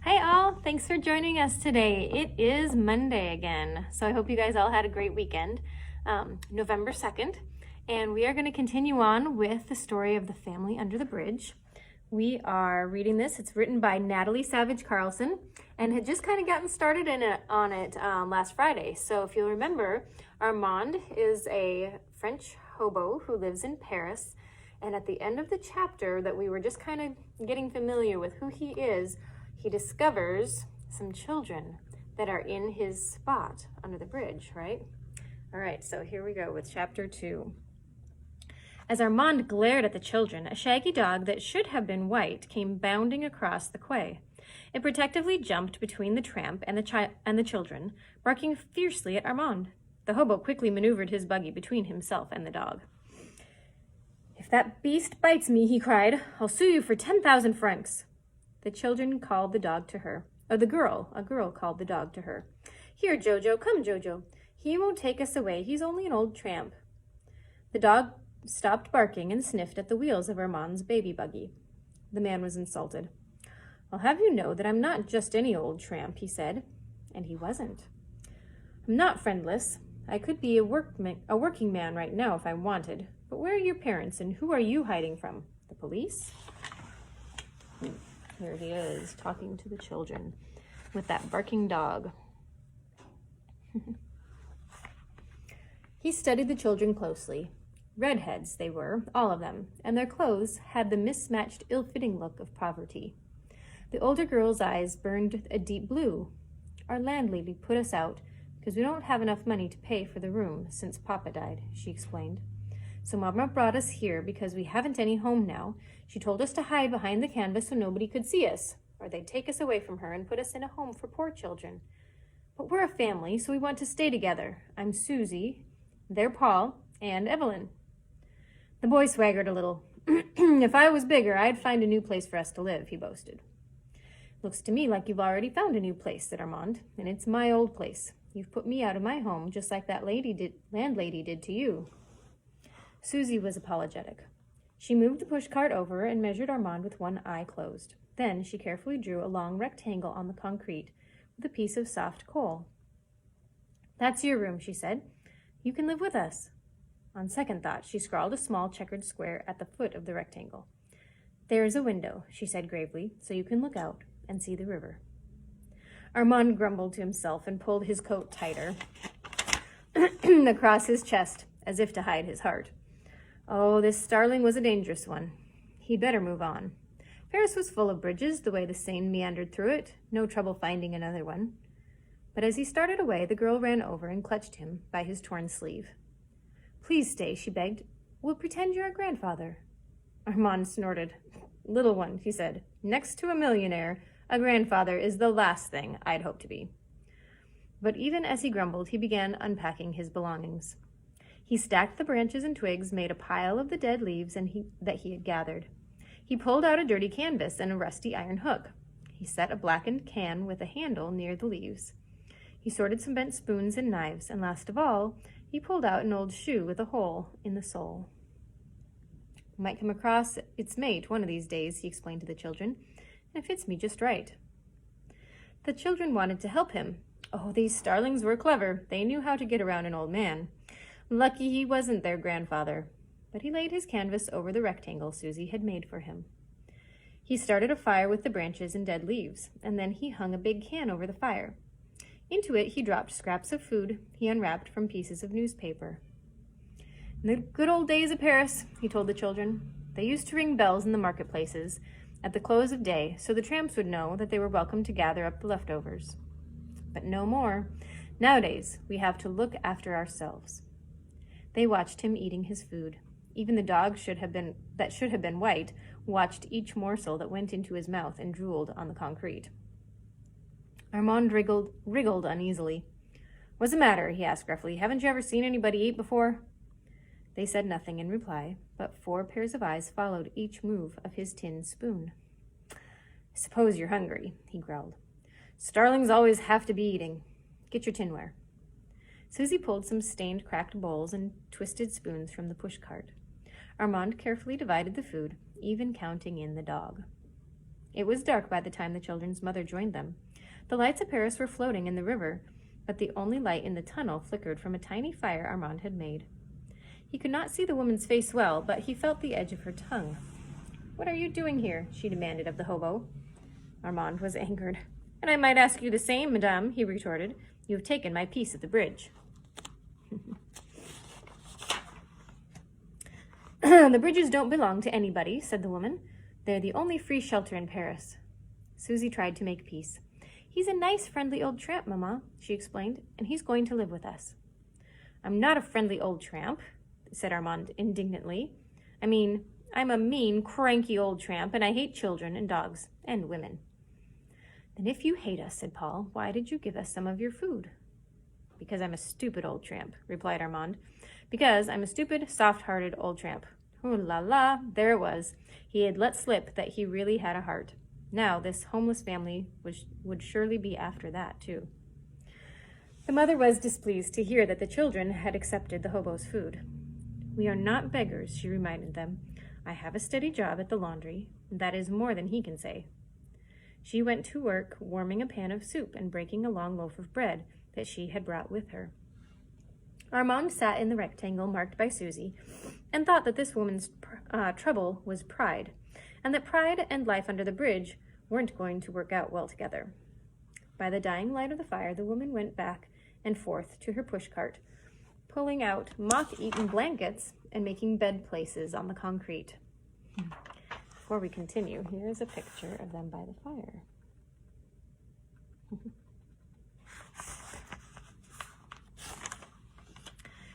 Hi all, thanks for joining us today. It is Monday again, so I hope you guys all had a great weekend, November 2nd, and we are going to continue on with the story of the family under the bridge. We are reading this. It's written by Natalie Savage Carlson and had just kind of gotten started on it last Friday. So if you'll remember, Armand is a French hobo who lives in Paris, and at the end of the chapter that we were just kind of getting familiar with who he is, he discovers some children that are in his spot under the bridge, right? All right, so here we go with chapter 2. As Armand glared at the children, a shaggy dog that should have been white came bounding across the quay. It protectively jumped between the tramp and the children, barking fiercely at Armand. The hobo quickly maneuvered his buggy between himself and the dog. "If that beast bites me," he cried, "I'll sue you for 10,000 francs. The children called the dog to her. A girl called the dog to her. "Here, Jojo, come, Jojo. He won't take us away. He's only an old tramp." The dog stopped barking and sniffed at the wheels of Armand's baby buggy. The man was insulted. "I'll have you know that I'm not just any old tramp," he said. And he wasn't. "I'm not friendless. I could be a working man right now if I wanted. But where are your parents, and who are you hiding from? The police?" Here he is, talking to the children with that barking dog. He studied the children closely. Redheads they were, all of them, and their clothes had the mismatched, ill-fitting look of poverty. The older girl's eyes burned a deep blue. "Our landlady put us out because we don't have enough money to pay for the room since Papa died," she explained. "So Mama brought us here because we haven't any home now. She told us to hide behind the canvas so nobody could see us, or they'd take us away from her and put us in a home for poor children. But we're a family, so we want to stay together. I'm Susie, they're Paul, and Evelyn." The boy swaggered a little. "If I was bigger, I'd find a new place for us to live," he boasted. "Looks to me like you've already found a new place," said Armand, "and it's my old place. You've put me out of my home just like that landlady did to you." Susie was apologetic. She moved the pushcart over and measured Armand with one eye closed. Then she carefully drew a long rectangle on the concrete with a piece of soft coal. "That's your room," she said. "You can live with us." On second thought, she scrawled a small checkered square at the foot of the rectangle. "There is a window," she said gravely, "so you can look out and see the river." Armand grumbled to himself and pulled his coat tighter across his chest, as if to hide his heart. Oh, this starling was a dangerous one. He'd better move on. Paris was full of bridges, the way the Seine meandered through it. No trouble finding another one. But as he started away, the girl ran over and clutched him by his torn sleeve. "Please stay," she begged. "We'll pretend you're a grandfather." Armand snorted. "Little one," he said. "Next to a millionaire, a grandfather is the last thing I'd hope to be." But even as he grumbled, he began unpacking his belongings. He stacked the branches and twigs, made a pile of the dead leaves that he had gathered. He pulled out a dirty canvas and a rusty iron hook. He set a blackened can with a handle near the leaves. He sorted some bent spoons and knives, and last of all, he pulled out an old shoe with a hole in the sole. "Might come across its mate one of these days," he explained to the children, "and it fits me just right." The children wanted to help him. Oh, these starlings were clever. They knew how to get around an old man. Lucky he wasn't their grandfather. But he laid his canvas over the rectangle Susie had made for him. He started a fire with the branches and dead leaves, and then he hung a big can over the fire. Into it he dropped scraps of food he unwrapped from pieces of newspaper. "In the good old days of Paris," he told the children, "they used to ring bells in the marketplaces at the close of day so the tramps would know that they were welcome to gather up the leftovers. But no more. Nowadays, we have to look after ourselves." They watched him eating his food. Even the dog that should have been white watched each morsel that went into his mouth and drooled on the concrete. Armand wriggled uneasily. "What's the matter?" he asked gruffly. "Haven't you ever seen anybody eat before?" They said nothing in reply, but 4 pairs of eyes followed each move of his tin spoon. "I suppose you're hungry," he growled. "Starlings always have to be eating. Get your tinware." Susie pulled some stained, cracked bowls and twisted spoons from the pushcart. Armand carefully divided the food, even counting in the dog. It was dark by the time the children's mother joined them. The lights of Paris were floating in the river, but the only light in the tunnel flickered from a tiny fire Armand had made. He could not see the woman's face well, but he felt the edge of her tongue. "What are you doing here?" she demanded of the hobo. Armand was angered. "And I might ask you the same, madame," he retorted. "You have taken my piece at the bridge." "The bridges don't belong to anybody," said the woman. "They're the only free shelter in Paris." Susie tried to make peace. "He's a nice, friendly old tramp, Mama," she explained, "and he's going to live with us." "I'm not a friendly old tramp," said Armand indignantly. "I mean, I'm a mean, cranky old tramp, and I hate children and dogs and women." "Then if you hate us," said Paul, "why did you give us some of your food?" "Because I'm a stupid old tramp," replied Armand. "Because I'm a stupid, soft-hearted old tramp." Ooh la la, there it was. He had let slip that he really had a heart. Now this homeless family would surely be after that, too. The mother was displeased to hear that the children had accepted the hobo's food. "We are not beggars," she reminded them. "I have a steady job at the laundry, and that is more than he can say." She went to work warming a pan of soup and breaking a long loaf of bread that she had brought with her. Armand sat in the rectangle marked by Susie and thought that this woman's trouble was pride, and that pride and life under the bridge weren't going to work out well together. By the dying light of the fire, the woman went back and forth to her pushcart, pulling out moth-eaten blankets and making bed places on the concrete. Before we continue, here is a picture of them by the fire.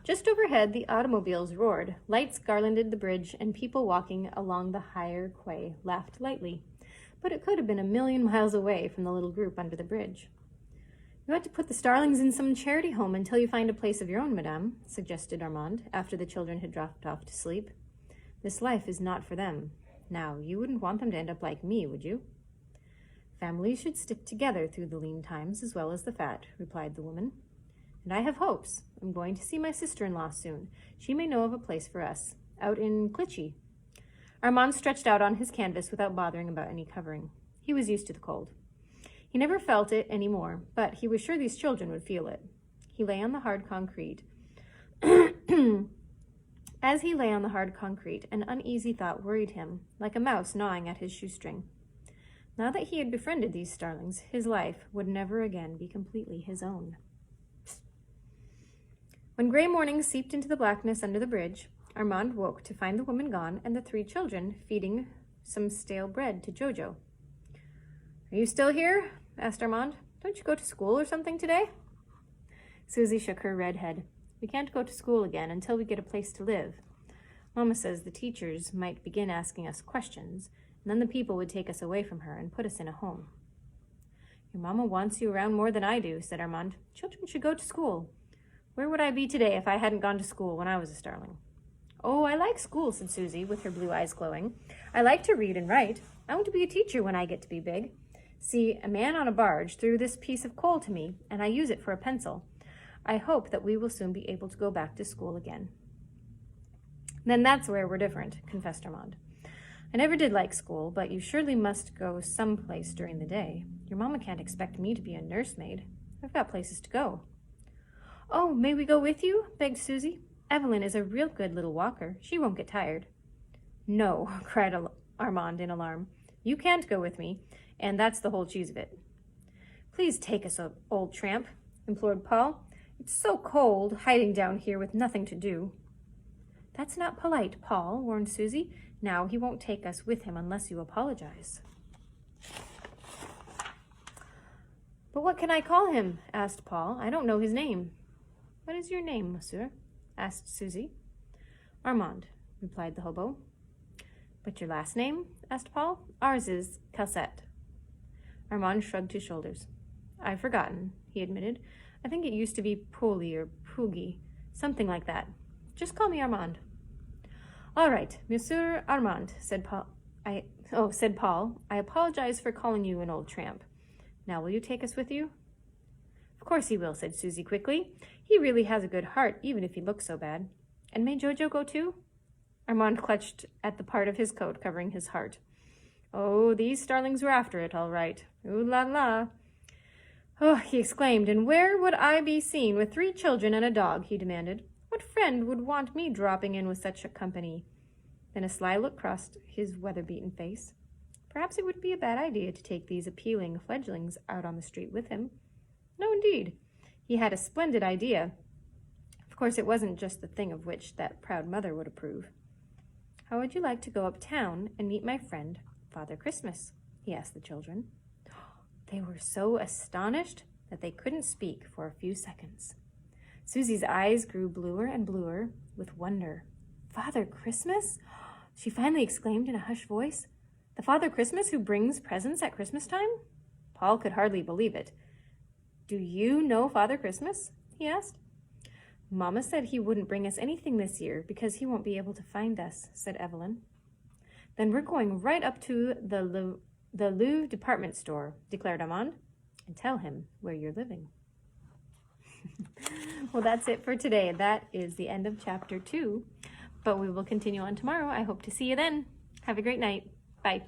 Just overhead, the automobiles roared. Lights garlanded the bridge, and people walking along the higher quay laughed lightly. But it could have been a million miles away from the little group under the bridge. "You ought to put the starlings in some charity home until you find a place of your own, madame," suggested Armand, after the children had dropped off to sleep. "This life is not for them. Now, you wouldn't want them to end up like me, would you?" "Families should stick together through the lean times as well as the fat," replied the woman. "And I have hopes. I'm going to see my sister-in-law soon. She may know of a place for us, out in Clichy." Armand stretched out on his canvas without bothering about any covering. He was used to the cold. He never felt it any more, but he was sure these children would feel it. He lay on the hard concrete. As he lay on the hard concrete, an uneasy thought worried him, like a mouse gnawing at his shoestring. Now that he had befriended these starlings, his life would never again be completely his own. When gray morning seeped into the blackness under the bridge, Armand woke to find the woman gone and the 3 children feeding some stale bread to Jojo. "Are you still here?" asked Armand. "Don't you go to school or something today?" Susie shook her red head. "We can't go to school again until we get a place to live. Mama says the teachers might begin asking us questions, and then the people would take us away from her and put us in a home." "Your mama wants you around more than I do," said Armand. "Children should go to school. Where would I be today if I hadn't gone to school when I was a starling?" "Oh, I like school," said Susie, with her blue eyes glowing. "I like to read and write. I want to be a teacher when I get to be big. See, a man on a barge threw this piece of coal to me, and I use it for a pencil. I hope that we will soon be able to go back to school again." "Then that's where we're different," confessed Armand. "I never did like school, but you surely must go someplace during the day. Your mama can't expect me to be a nursemaid. I've got places to go." "Oh, may we go with you?" begged Susie. "Evelyn is a real good little walker. She won't get tired." "No," cried Armand in alarm. "You can't go with me, and that's the whole cheese of it." "Please take us, old tramp," implored Paul. "It's so cold, hiding down here with nothing to do." "That's not polite, Paul," warned Susie. "Now he won't take us with him unless you apologize." "But what can I call him?" asked Paul. "I don't know his name." "What is your name, monsieur?" asked Susie. "Armand," replied the hobo. "But your last name?" asked Paul. "Ours is Calcette." Armand shrugged his shoulders. "I've forgotten," he admitted. "I think it used to be Poli or Poogie, something like that. Just call me Armand." "All right, Monsieur Armand," said Paul. I apologize for calling you an old tramp. Now, will you take us with you?" "Of course he will," said Susie quickly. "He really has a good heart, even if he looks so bad. And may Jojo go too?" Armand clutched at the part of his coat covering his heart. Oh, these starlings were after it, all right. Ooh la la. Oh, he exclaimed, and where would I be seen with 3 children and a dog, he demanded. What friend would want me dropping in with such a company? Then a sly look crossed his weather-beaten face. Perhaps it would be a bad idea to take these appealing fledglings out on the street with him. No, indeed. He had a splendid idea. Of course, it wasn't just the thing of which that proud mother would approve. How would you like to go uptown and meet my friend, Father Christmas? He asked the children. They were so astonished that they couldn't speak for a few seconds. Susie's eyes grew bluer and bluer with wonder. Father Christmas? She finally exclaimed in a hushed voice. The Father Christmas who brings presents at Christmas time? Paul could hardly believe it. Do you know Father Christmas? He asked. Mama said he wouldn't bring us anything this year because he won't be able to find us, said Evelyn. Then we're going right up to the Louvre department store, declared Armand, and tell him where you're living. Well, that's it for today. That is the end of chapter 2, but we will continue on tomorrow. I hope to see you then. Have a great night. Bye.